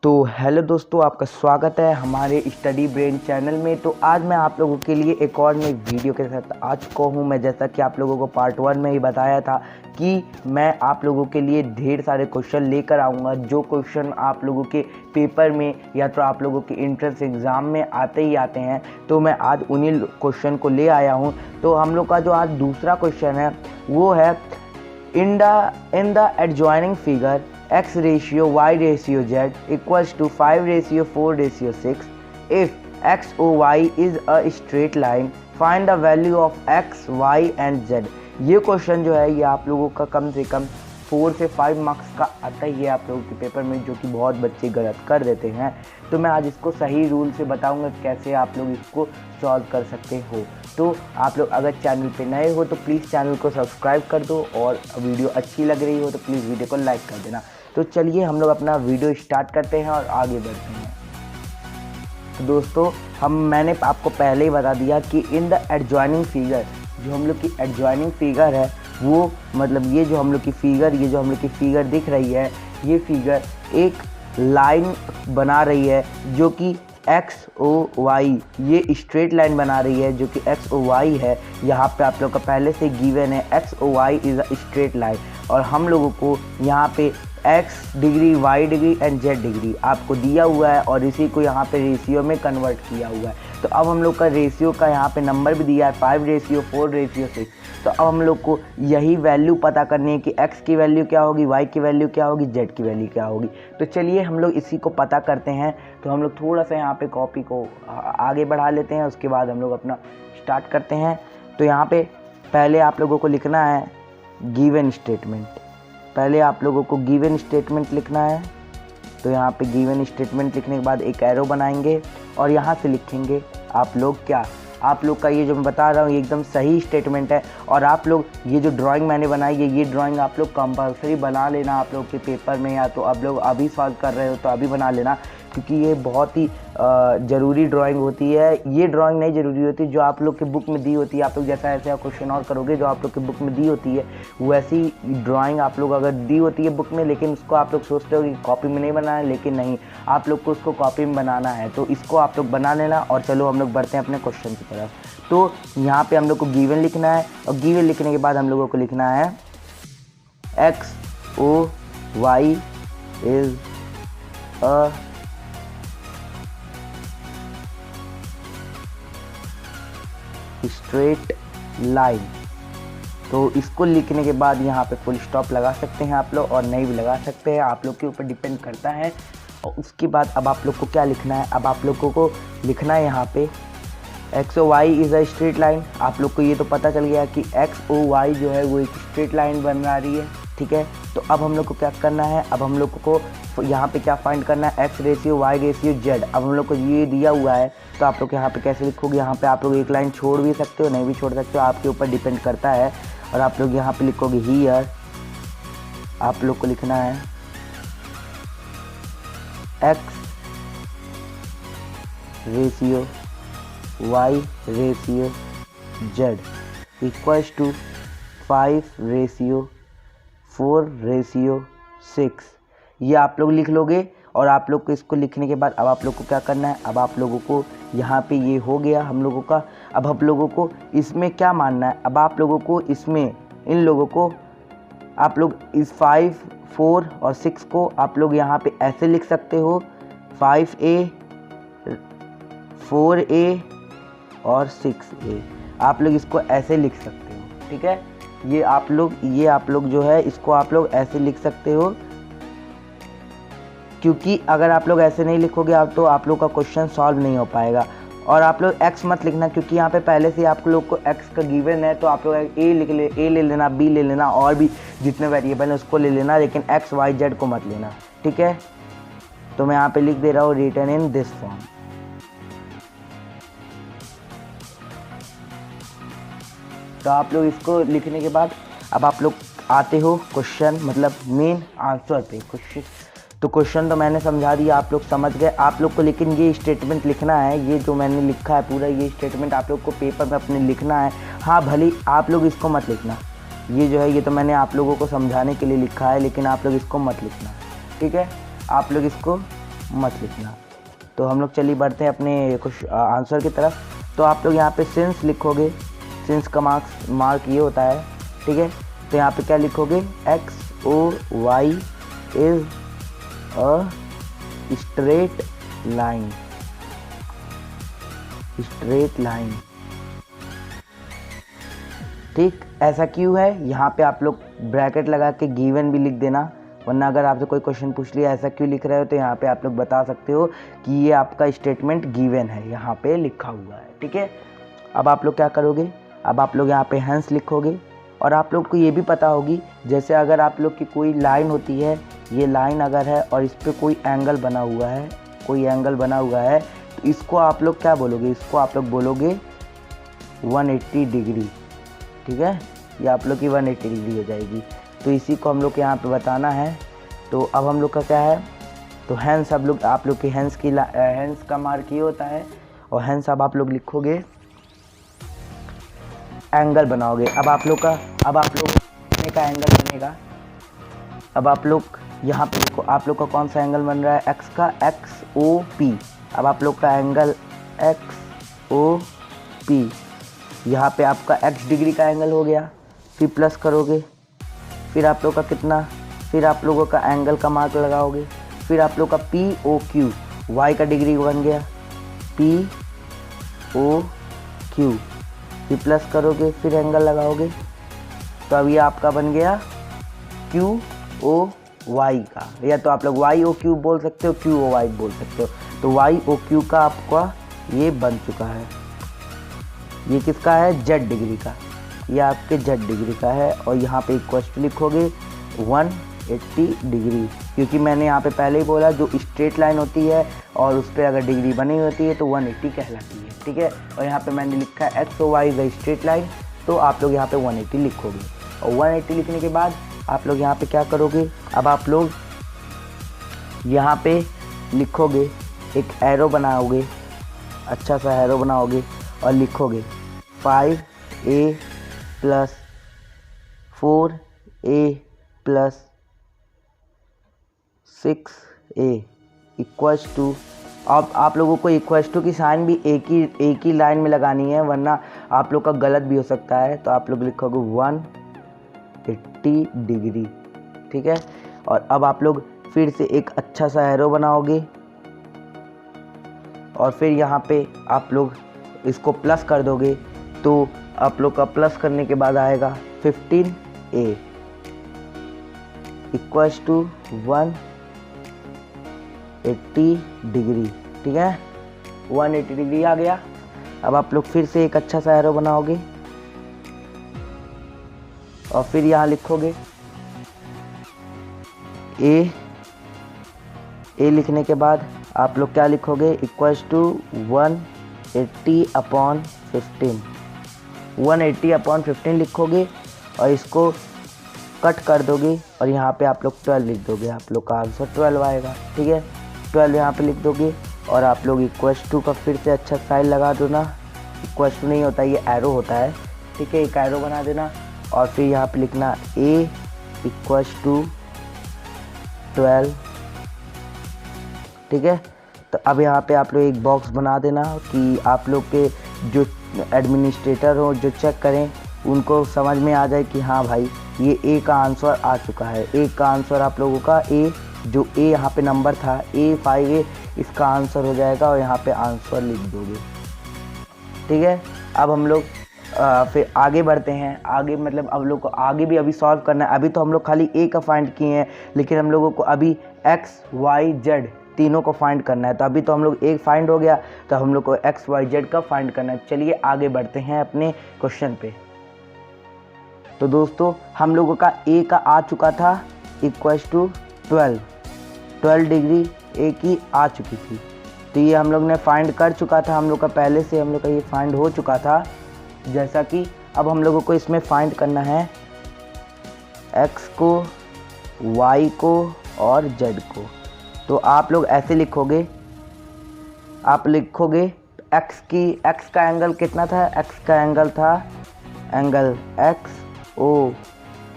तो हेलो दोस्तों, आपका स्वागत है हमारे स्टडी ब्रेन चैनल में। तो आज मैं आप लोगों के लिए एक और नई वीडियो के साथ आ चुका हूँ। मैं जैसा कि आप लोगों को पार्ट 1 में ही बताया था कि मैं आप लोगों के लिए ढेर सारे क्वेश्चन लेकर आऊँगा, जो क्वेश्चन आप लोगों के पेपर में या तो आप लोगों के एंट्रेंस एग्ज़ाम में आते ही आते हैं। तो मैं आज उन्हीं क्वेश्चन को ले आया हूँ। तो हम लोग का जो आज दूसरा क्वेश्चन है वो है in the adjoining figure x ratio y ratio z equals to 5 ratio 4 ratio 6. If x o y is a straight line, find the value of x y and z. ये क्वेश्चन जो है ये आप लोगों का कम से कम 4 से 5 मार्क्स का आता ही है आप लोगों के पेपर में, जो कि बहुत बच्चे गलत कर देते हैं। तो मैं आज इसको सही रूल से बताऊंगा कैसे आप लोग इसको सॉल्व कर सकते हो। तो आप लोग अगर चैनल पे नए हो तो प्लीज़ चैनल को सब्सक्राइब कर दो, और वीडियो अच्छी लग रही हो तो प्लीज़ वीडियो को लाइक कर देना। तो चलिए हम लोग अपना वीडियो स्टार्ट करते हैं और आगे बढ़ते हैं। तो दोस्तों मैंने आपको पहले ही बता दिया कि इन द एडजॉइनिंग फिगर, जो हम लोग की एडजॉइनिंग फिगर है वो मतलब ये जो हम लोग की फिगर दिख रही है, ये फिगर एक लाइन बना रही है जो कि एक्स ओ वाई, ये स्ट्रेट लाइन बना रही है जो कि एक्स ओ वाई है। यहाँ पे आप लोग का पहले से गिवन है X O Y is a straight line, और हम लोगों को यहाँ पे X degree Y degree and Z degree आपको दिया हुआ है, और इसी को यहाँ पे रेशियो में कन्वर्ट किया हुआ है। तो अब हम लोग का रेशियो का यहाँ पे नंबर भी दिया है 5 रेशियो 4 रेशियो 6। तो अब हम लोग को यही वैल्यू पता करनी है कि x की वैल्यू क्या होगी, y की वैल्यू क्या होगी, z की वैल्यू क्या होगी। तो चलिए हम लोग इसी को पता करते हैं। तो हम लोग थोड़ा सा यहाँ पे कॉपी को आगे बढ़ा लेते हैं, उसके बाद हम लोग अपना स्टार्ट करते हैं। तो यहाँ पे पहले आप लोगों को लिखना है गिवन स्टेटमेंट। पहले आप लोगों को गिवन स्टेटमेंट लिखना है। तो यहाँ पे गिवन स्टेटमेंट लिखने के बाद एक एरो बनाएंगे और यहाँ से लिखेंगे आप लोग क्या, आप लोग का ये जो मैं बता रहा हूँ ये एकदम सही स्टेटमेंट है। और आप लोग ये जो ड्राइंग मैंने बनाई है, ये ड्राइंग आप लोग कंपलसरी बना लेना आप लोग के पेपर में, या तो आप लोग अभी सॉल्व कर रहे हो तो अभी बना लेना, क्योंकि ये बहुत ही ज़रूरी ड्राइंग होती है। ये ड्राइंग नहीं ज़रूरी होती, जो आप लोग के बुक में दी होती है। आप लोग जैसा ऐसा क्वेश्चन और करोगे जो आप लोग के बुक में दी होती है, वैसी ड्राइंग आप लोग अगर दी होती है बुक में, लेकिन उसको आप लोग सोचते हो कि कॉपी में नहीं बनाना है, लेकिन नहीं, आप लोग को उसको कॉपी में बनाना है। तो इसको आप लोग बना लेना, और चलो हम लोग बढ़ते हैं अपने क्वेश्चन की तरफ। तो यहाँ पे हम लोग को गिवन लिखना है, और गिवन लिखने के बाद हम लोगों को लिखना है X O Y is a straight line. तो इसको लिखने के बाद यहाँ पे फुल स्टॉप लगा सकते हैं आप लोग, और नहीं भी लगा सकते हैं, आप लोग के ऊपर डिपेंड करता है। और उसके बाद अब आप लोग को क्या लिखना है, अब आप लोगों को लिखना है यहाँ पे X O Y is a straight line. आप लोग को ये तो पता चल गया कि एक्स ओ वाई जो है वो एक स्ट्रेट लाइन बन रही है, ठीक है। तो अब हम लोग को क्या करना है, अब हम लोग को यहाँ पे क्या फाइंड करना है, X ratio Y ratio Z. अब हम लोग को ये दिया हुआ है, तो आप लोग यहाँ पे कैसे लिखोगे, यहाँ पे आप लोग एक लाइन छोड़ भी सकते हो, नहीं भी छोड़ सकते हो, आपके ऊपर डिपेंड करता है। और आप लोग यहाँ पे लिखोगे हियर, आप लोग को लिखना है X ratio Y ratio Z equals to 5 ratio 4 ratio 6। ये आप लोग लिख लोगे। और आप लोग को इसको लिखने के बाद अब आप लोग को क्या करना है, अब आप लोगों को यहाँ पे ये हो गया हम लोगों का। अब हम लोगों को इसमें क्या मानना है, अब आप लोगों को इसमें इन लोगों को आप लोग इस 5, 4 और 6 को आप लोग यहाँ पे ऐसे लिख सकते हो, 5A 4A और 6A। आप लोग इसको ऐसे लिख सकते हो, ठीक है। ये आप लोग जो है इसको आप लोग ऐसे लिख सकते हो, क्योंकि अगर आप लोग ऐसे नहीं लिखोगे तो आप लोग का क्वेश्चन सॉल्व नहीं हो पाएगा। और आप लोग एक्स मत लिखना, क्योंकि यहाँ पे पहले से आप लोग को एक्स का गिवन है। तो आप लोग ए ले लेना, बी ले लेना, और भी जितने वेरिएबल हैं उसको ले लेना, लेकिन एक्स वाई जेड को मत लेना, ठीक है। तो मैं यहाँ पे लिख दे रहा हूँ रिटन इन दिस फॉर्म। तो आप लोग इसको लिखने के बाद अब आप लोग आते हो क्वेश्चन मतलब मेन आंसर पे। क्वेश्चन तो मैंने समझा दिया, आप लोग समझ गए। आप लोग को लेकिन ये स्टेटमेंट लिखना है, ये जो मैंने लिखा है पूरा ये स्टेटमेंट आप लोग को पेपर में अपने लिखना है। हाँ भले आप लोग इसको मत लिखना, ये जो है ये तो मैंने आप लोगों को समझाने के लिए लिखा है, लेकिन आप लोग इसको मत लिखना, ठीक है। आप लोग इसको मत लिखना। तो हम लोग चलिए बढ़ते हैं अपने कुछ आंसर की तरफ। तो आप लोग यहाँ पे सिंस लिखोगे, सिंस का मार्क ये होता है, ठीक है। तो यहाँ पे क्या लिखोगे, X O Y is a straight line, straight line, ठीक। ऐसा क्यों है, यहाँ पे आप लोग ब्रैकेट लगा के गिवन भी लिख देना, वरना अगर आपसे कोई क्वेश्चन पूछ लिया ऐसा क्यों लिख रहे हो तो यहाँ पे आप लोग बता सकते हो कि ये आपका स्टेटमेंट गिवन है, यहाँ पे लिखा हुआ है, ठीक है। अब आप लोग क्या करोगे, अब आप लोग यहाँ पे हैंस लिखोगे, और आप लोग को ये भी पता होगी, जैसे अगर आप लोग की कोई लाइन होती है, ये लाइन अगर है और इस पर कोई एंगल बना हुआ है, कोई एंगल बना हुआ है, तो इसको आप लोग क्या बोलोगे, इसको आप लोग बोलोगे 180 डिग्री, ठीक है। ये आप लोग की 180 डिग्री हो जाएगी। तो इसी को हम लोग के यहाँ पे बताना है। तो अब हम लोग का क्या है, तो हैंस आप लोग की हैंस का मार्क ये होता है, और हैंस अब आप लोग लिखोगे, एंगल बनाओगे। अब आप लोग का एंगल बनेगा। अब आप लोग यहाँ पे देखो, आप लोग का कौन सा एंगल बन रहा है, एक्स का, एक्स ओ पी। अब आप लोग का एंगल एक्स ओ पी, यहाँ पे आपका x डिग्री का एंगल हो गया, फिर प्लस करोगे, फिर आप लोग का कितना, फिर आप लोगों का एंगल का मार्क लगाओगे, फिर आप लोग का पी ओ क्यू, y का डिग्री बन गया, पी ओ क्यू, फिर प्लस करोगे, फिर एंगल लगाओगे, तो अब ये आपका बन गया क्यू ओ वाई का, या तो आप लोग वाई ओ क्यू बोल सकते हो, क्यू ओ वाई बोल सकते हो। तो वाई ओ क्यू का आपका ये बन चुका है। ये किसका है, जेड डिग्री का, ये आपके जेड डिग्री का है। और यहाँ पे इक्वल टू लिखोगे 180 डिग्री, क्योंकि मैंने यहाँ पे पहले ही बोला जो स्ट्रेट लाइन होती है और उस पर अगर डिग्री बनी होती है तो 180 कहलाती है, ठीक है। और यहाँ पे मैंने लिखा है X O Y the straight line, तो आप लोग यहाँ पे 180 लिखोगे। और 180 लिखने के बाद आप लोग यहाँ पे क्या करोगे, अब आप लोग यहाँ पे लिखोगे, एक एरो बनाओगे, अच्छा सा एरो बनाओगे और लिखोगे 5a plus 4a plus 6a equals to. अब आप लोगों को इक्वल्स टू की साइन भी एक ही लाइन में लगानी है, वरना आप लोग का गलत भी हो सकता है। तो आप लोग लिखोगे 180 डिग्री, ठीक है। और अब आप लोग फिर से एक अच्छा सा एरो बनाओगे, और फिर यहाँ पे आप लोग इसको प्लस कर दोगे, तो आप लोग का प्लस करने के बाद आएगा 15a इक्वल्स टू 180 डिग्री, ठीक है। 180 डिग्री आ गया। अब आप लोग फिर से एक अच्छा सा एरो बनाओगे, और फिर यहाँ लिखोगे ए लिखने के बाद आप लोग क्या लिखोगे, इक्वल्स टू 180/15, 180/15 लिखोगे, और इसको कट कर दोगे, और यहाँ पे आप लोग 12 लिख दोगे। आप लोग का आंसर 12 आएगा, ठीक है। 12 यहाँ पे लिख दोगे, और आप लोग इक्वल्स टू का फिर से अच्छा साइन लगा दो ना, इक्वल्स टू नहीं होता, ये एरो होता है, ठीक है। एक एरो बना देना, और फिर यहाँ पे लिखना a इक्वल्स टू 12, ठीक है। तो अब यहाँ पे आप लोग एक बॉक्स बना देना कि आप लोग के जो एडमिनिस्ट्रेटर हो, जो चेक करें, उनको समझ में आ जाए कि हाँ भाई ये ए का आंसर आ चुका है। ए का आंसर आप लोगों का ए, जो ए यहाँ पे नंबर था A5A, इसका आंसर हो जाएगा, और यहाँ पे आंसर लिख दोगे, ठीक है। अब हम लोग फिर आगे बढ़ते हैं। आगे मतलब अब लोग को आगे भी अभी सॉल्व करना है। अभी तो हम लोग खाली ए का फाइंड किए हैं, लेकिन हम लोगों को अभी एक्स वाई जेड तीनों को फाइंड करना है। तो अभी तो हम लोग एक फाइंड हो गया, तो हम लोग को एक्स वाई जेड का फाइंड करना है। चलिए आगे बढ़ते हैं अपने क्वेश्चन पे। तो दोस्तों हम लोगों का ए का आ चुका था इक्वल्स टू 12 डिग्री ए की आ चुकी थी। तो ये हम लोग ने फाइंड कर चुका था, हम लोग का पहले से हम लोग का ये फाइंड हो चुका था। जैसा कि अब हम लोगों को इसमें फाइंड करना है एक्स को, वाई को और जेड को। तो आप लोग ऐसे लिखोगे, आप लिखोगे एक्स का एंगल कितना था, एक्स का एंगल था angle X O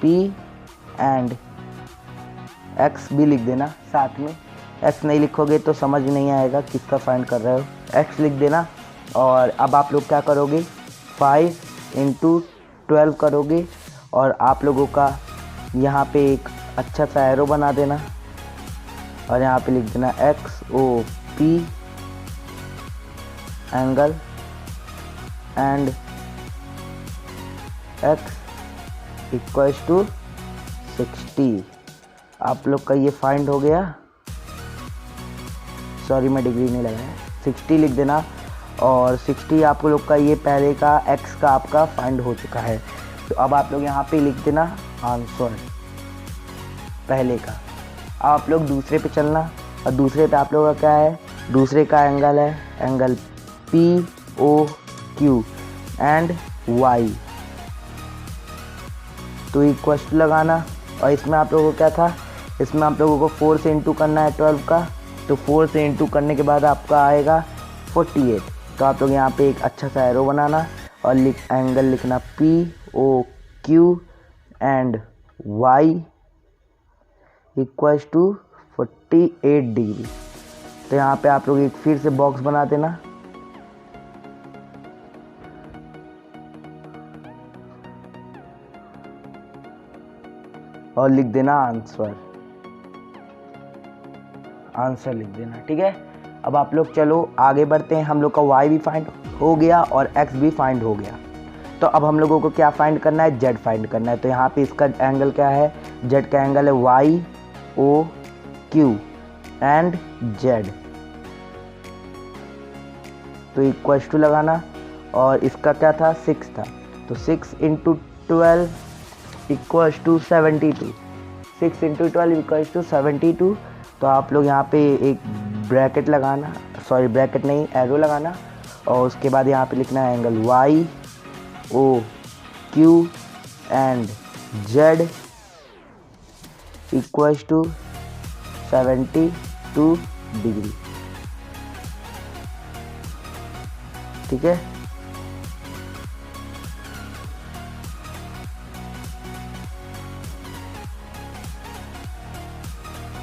P and X भी लिख देना साथ में, एक्स नहीं लिखोगे तो समझ नहीं आएगा किसका फाइंड कर रहे हो। एक्स लिख देना। और अब आप लोग क्या करोगे, 5 × 12 करोगे और आप लोगों का यहाँ पे एक अच्छा सा एरो बना देना और यहाँ पे लिख देना XOP एंगल एंड x = 60। आप लोग का ये फाइंड हो गया। सॉरी मैं डिग्री नहीं लगाया, 60 लिख देना। और 60 आप लोग का ये पहले का x का आपका फाइंड हो चुका है। तो अब आप लोग यहाँ पे लिख देना आंसर पहले का। अब आप लोग दूसरे पे चलना और दूसरे पे आप लोगों का क्या है, दूसरे का एंगल है एंगल POQ एंड Y। तो इक्वल्स टू लगाना। और इसमें आप लोगों को क्या था, इसमें आप लोगों को 4 से इंटू करना है 12 का। तो 4 से इंटू करने के बाद आपका आएगा 48। तो आप लोग यहाँ पे एक अच्छा सा एरो बनाना और एंगल लिखना POQ एंड Y = 48 डिग्री। तो यहाँ पे आप लोग एक फिर से बॉक्स बना देना और लिख देना आंसर लिख देना। ठीक है, अब आप लोग चलो आगे बढ़ते हैं। हम लोग का y भी फाइंड हो गया और x भी फाइंड हो गया। तो अब हम लोगों को क्या फाइंड करना है, z फाइंड करना है। तो यहाँ पे इसका एंगल क्या है, z का एंगल है YOQ एंड z। तो इक्वल्स टू लगाना और इसका क्या था, 6 था। तो 6 × 12 = 72। 6 × 12 = 72। तो आप लोग यहाँ पे एक ब्रैकेट लगाना, सॉरी ब्रैकेट नहीं, एरो लगाना और उसके बाद यहाँ पे लिखना है angle YOQ and Z = 72 degree. ठीक है,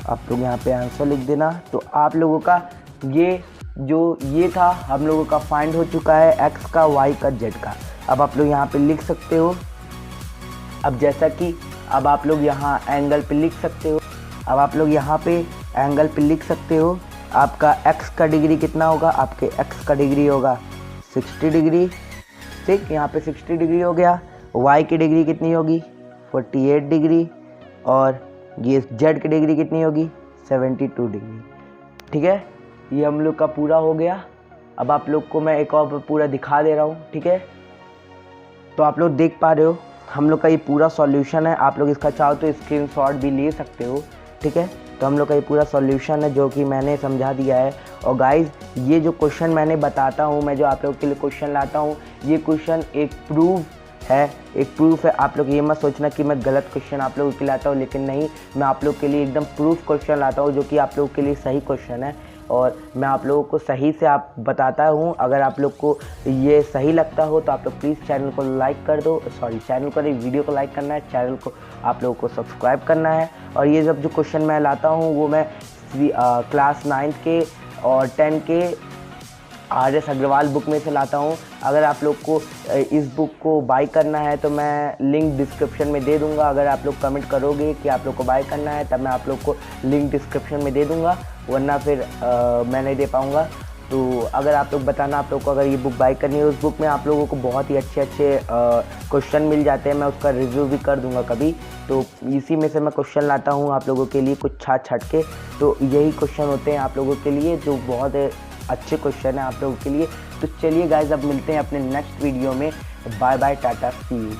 आप लोग यहाँ पे आंसर लिख देना। तो आप लोगों का ये था हम लोगों का फाइंड हो चुका है, x का, y का, z का। अब आप लोग यहाँ पे लिख सकते हो। अब जैसा कि अब आप लोग यहाँ एंगल पे लिख सकते हो, अब आप लोग यहाँ पे एंगल पे लिख सकते हो आपका x का डिग्री कितना होगा, आपके x का डिग्री होगा 60 डिग्री। ठीक, यहाँ पे 60 डिग्री हो गया। y की डिग्री कितनी होगी, 48 डिग्री। और ये z की डिग्री कितनी होगी, 72 डिग्री। ठीक है, ये हम लोग का पूरा हो गया। अब आप लोग को मैं एक और पूरा दिखा दे रहा हूँ। ठीक है, तो आप लोग देख पा रहे हो हम लोग का ये पूरा सॉल्यूशन है। आप लोग इसका चाहो तो स्क्रीनशॉट भी ले सकते हो। ठीक है, तो हम लोग का ये पूरा सॉल्यूशन है जो कि मैंने समझा दिया है। और गाइज ये जो क्वेश्चन मैंने बताता हूँ, मैं जो आप लोग के लिए क्वेश्चन लाता हूँ, ये क्वेश्चन एक प्रूफ है। आप लोग ये मत सोचना कि मैं गलत क्वेश्चन आप लोगों के लिए लाता हूँ, लेकिन नहीं, मैं आप लोग के लिए एकदम प्रूफ क्वेश्चन लाता हूँ जो कि आप लोगों के लिए सही क्वेश्चन है और मैं आप लोगों को सही से आप बताता हूँ। अगर आप लोग को ये सही लगता हो तो आप लोग प्लीज़ चैनल को लाइक कर दो, चैनल को नहीं, वीडियो को लाइक करना है, चैनल को आप लोगों को सब्सक्राइब करना है। और ये सब जो क्वेश्चन मैं लाता हूँ वो मैं क्लास 9 के और 10 के RS अग्रवाल बुक में से लाता हूँ। अगर आप लोग को इस बुक को बाय करना है तो मैं लिंक डिस्क्रिप्शन में दे दूँगा। अगर आप लोग कमेंट करोगे कि आप लोग को बाय करना है तब मैं आप लोग को लिंक डिस्क्रिप्शन में दे दूँगा, वरना फिर मैं नहीं दे पाऊँगा। तो अगर आप लोग बताना आप लोग को अगर ये बुक बाय करनी है। उस बुक में आप लोगों को बहुत ही अच्छे क्वेश्चन मिल जाते हैं, मैं उसका रिव्यू भी कर दूंगा कभी। तो इसी में से मैं क्वेश्चन लाता हूँ आप लोगों के लिए कुछ छाट के। तो यही क्वेश्चन होते हैं आप लोगों के लिए जो बहुत अच्छे क्वेश्चन है आप लोगों के लिए। तो चलिए गाइज अब मिलते हैं अपने नेक्स्ट वीडियो में। Bye bye, tata, see you.